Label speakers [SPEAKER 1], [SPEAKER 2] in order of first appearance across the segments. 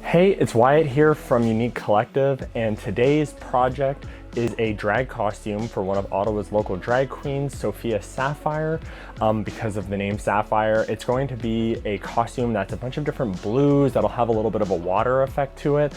[SPEAKER 1] Hey, it's Wyatt here from Unique Collective, and today's project is a drag costume for one of Ottawa's local drag queens, Sophia Sapphire. Because of the name Sapphire, it's going to be a costume that's a bunch of different blues that'll have a little bit of a water effect to it.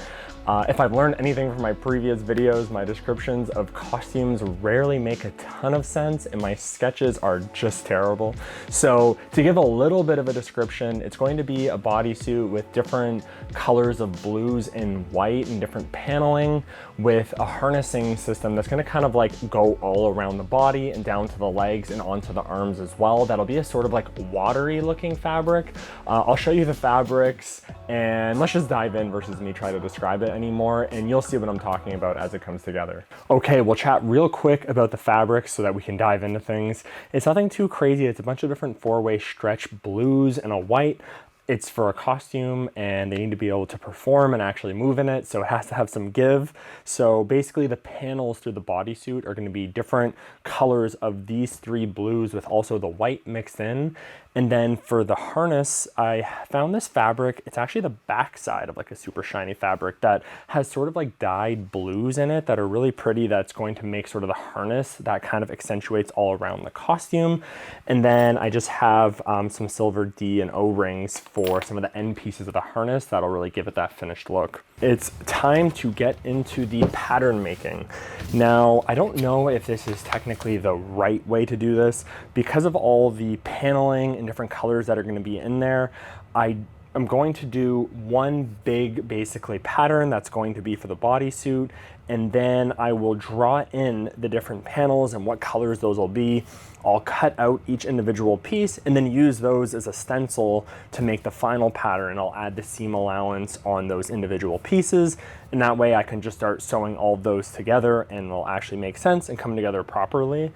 [SPEAKER 1] If I've learned anything from my previous videos, my descriptions of costumes rarely make a ton of sense and my sketches are just terrible. So to give a little bit of a description, it's going to be a bodysuit with different colors of blues and white and different paneling with a harnessing system that's going to kind of like go all around the body and down to the legs and onto the arms as well. That'll be a sort of like watery looking fabric. I'll show you the fabrics and let's just dive in versus me try to describe it anymore, and you'll see what I'm talking about as it comes together. Okay, we'll chat real quick about the fabrics so that we can dive into things. It's nothing too crazy. It's a bunch of different four-way stretch blues and a white. It's for a costume and they need to be able to perform and actually move in it, so it has to have some give. So basically the panels through the bodysuit are going to be different colors of these three blues with also the white mixed in. And then for the harness, I found this fabric. It's actually the back side of like a super shiny fabric that has sort of like dyed blues in it that are really pretty. That's going to make sort of the harness that kind of accentuates all around the costume. And then I just have some silver D and O-rings for some of the end pieces of the harness that'll really give it that finished look. It's time to get into the pattern making. Now, I don't know if this is technically the right way to do this because of all the paneling and different colors that are going to be in there. I'm going to do one big basically pattern that's going to be for the bodysuit, and then I will draw in the different panels and what colors those will be. I'll cut out each individual piece and then use those as a stencil to make the final pattern. I'll add the seam allowance on those individual pieces, and that way I can just start sewing all of those together and it'll actually make sense and come together properly.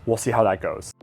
[SPEAKER 1] We'll see how that goes.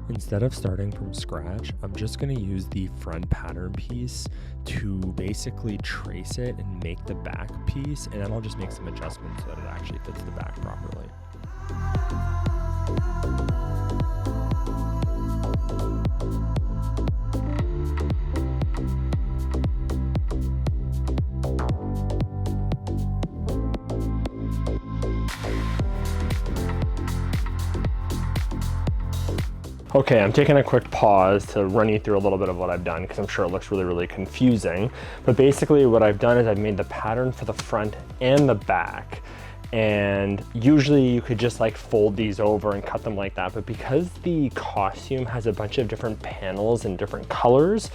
[SPEAKER 1] Instead of starting from scratch, I'm just going to use the front pattern piece to basically trace it and make the back piece, and then I'll just make some adjustments so that it actually fits the back properly. Okay, I'm taking a quick pause to run you through a little bit of what I've done because I'm sure it looks really confusing. But basically what I've done is I've made the pattern for the front and the back. And usually you could just like fold these over and cut them like that. But because the costume has a bunch of different panels and different colors,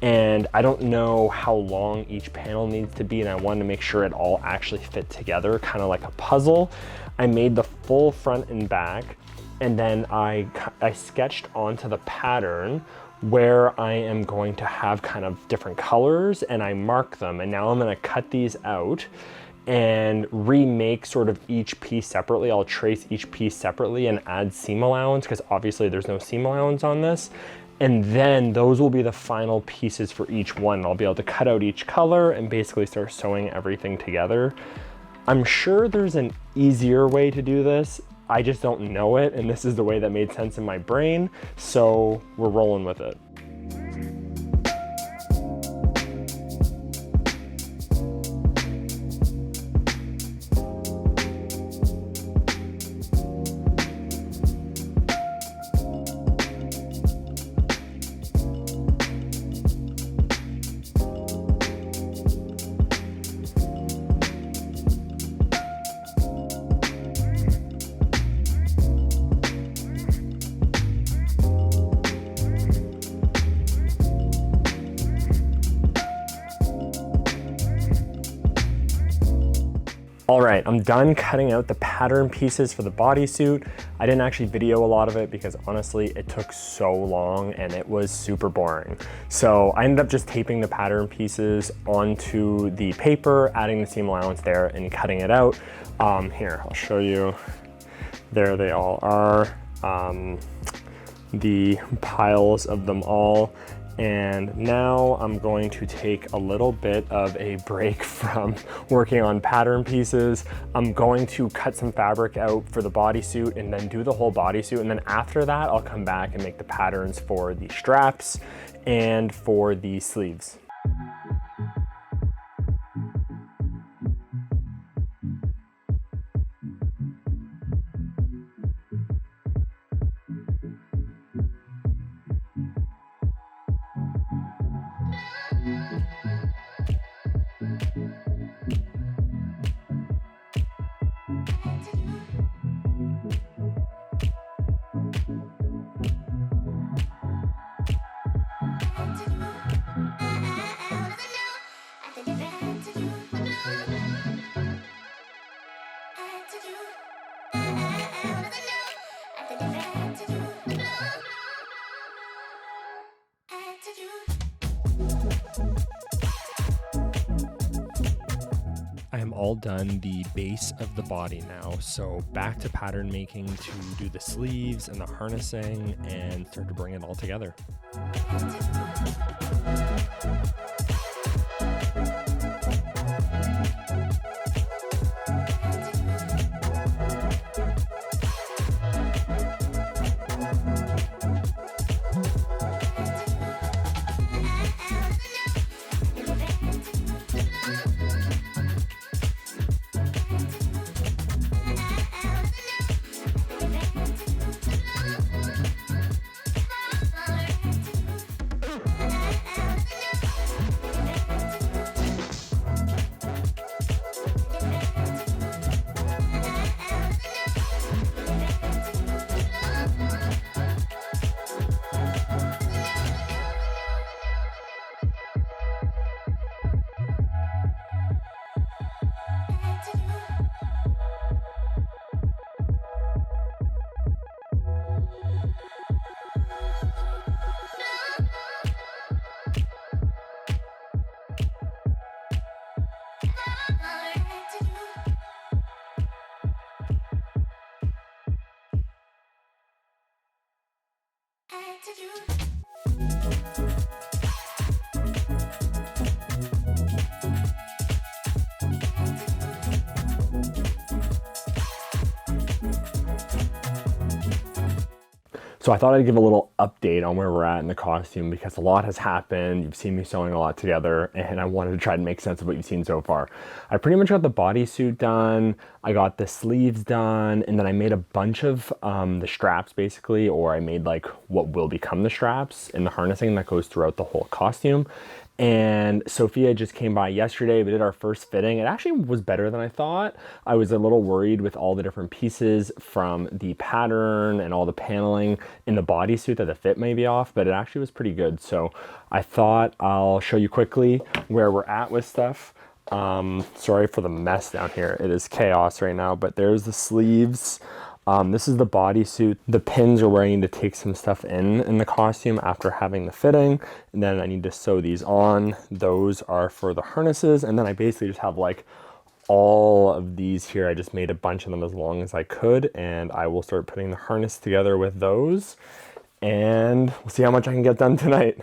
[SPEAKER 1] and I don't know how long each panel needs to be, and I wanted to make sure it all actually fit together, kind of like a puzzle, I made the full front and back. And then I sketched onto the pattern where I am going to have kind of different colors, and I mark them. And now I'm going to cut these out and remake sort of each piece separately. I'll trace each piece separately and add seam allowance because obviously there's no seam allowance on this. And then those will be the final pieces for each one. I'll be able to cut out each color and basically start sewing everything together. I'm sure there's an easier way to do this. I just don't know it, and this is the way that made sense in my brain, so we're rolling with it. All right, I'm done cutting out the pattern pieces for the bodysuit. I didn't actually video a lot of it because honestly, it took so long and it was super boring. So I ended up just taping the pattern pieces onto the paper, adding the seam allowance there and cutting it out. Here, I'll show you. There they all are. The piles of them all. And now I'm going to take a little bit of a break from working on pattern pieces. I'm going to cut some fabric out for the bodysuit and then do the whole bodysuit. And then after that, I'll come back and make the patterns for the straps and for the sleeves. I am all done the base of the body now, so back to pattern making to do the sleeves and the harnessing and start to bring it all together. So I thought I'd give a little update on where we're at in the costume because a lot has happened. You've seen me sewing a lot together and I wanted to try to make sense of what you've seen so far. I pretty much got the bodysuit done, I got the sleeves done, and then I made a bunch of the straps basically, or I made like what will become the straps and the harnessing that goes throughout the whole costume. And Sophia just came by yesterday. We did our first fitting. It actually was better than I thought. I was a little worried with all the different pieces from the pattern and all the paneling in the bodysuit that the fit may be off, but it actually was pretty good. So I thought I'll show you quickly where we're at with stuff. Sorry for the mess down here. It is chaos right now, but there's the sleeves. This is the bodysuit. The pins are where I need to take some stuff in the costume after having the fitting. And then I need to sew these on. Those are for the harnesses. And then I basically just have like all of these here. I just made a bunch of them as long as I could. And I will start putting the harness together with those. And we'll see how much I can get done tonight.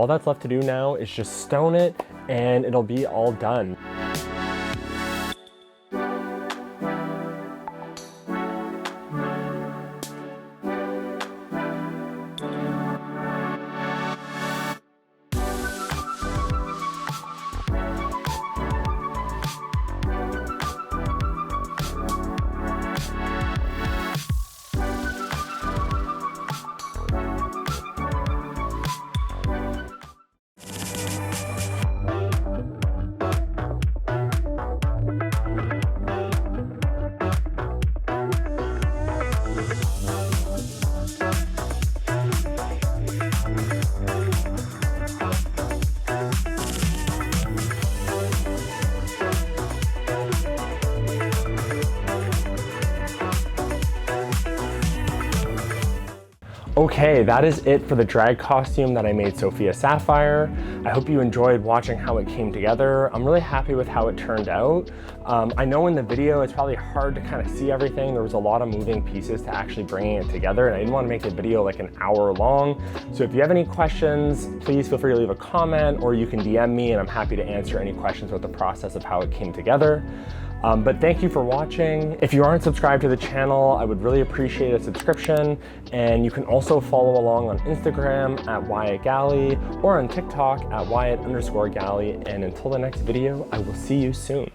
[SPEAKER 1] all that's left to do now is just stone it and it'll be all done. Okay, that is it for the drag costume that I made Sophia Sapphire. I hope you enjoyed watching how it came together. I'm really happy with how it turned out. I know in the video it's probably hard to kind of see everything. There was a lot of moving pieces to actually bringing it together, and I didn't want to make the video like an hour long. So if you have any questions, please feel free to leave a comment, or you can DM me and I'm happy to answer any questions about the process of how it came together. But thank you for watching. If you aren't subscribed to the channel, I would really appreciate a subscription. And you can also follow along on Instagram at Wyatt Galley or on TikTok at Wyatt_Galley. And until the next video, I will see you soon.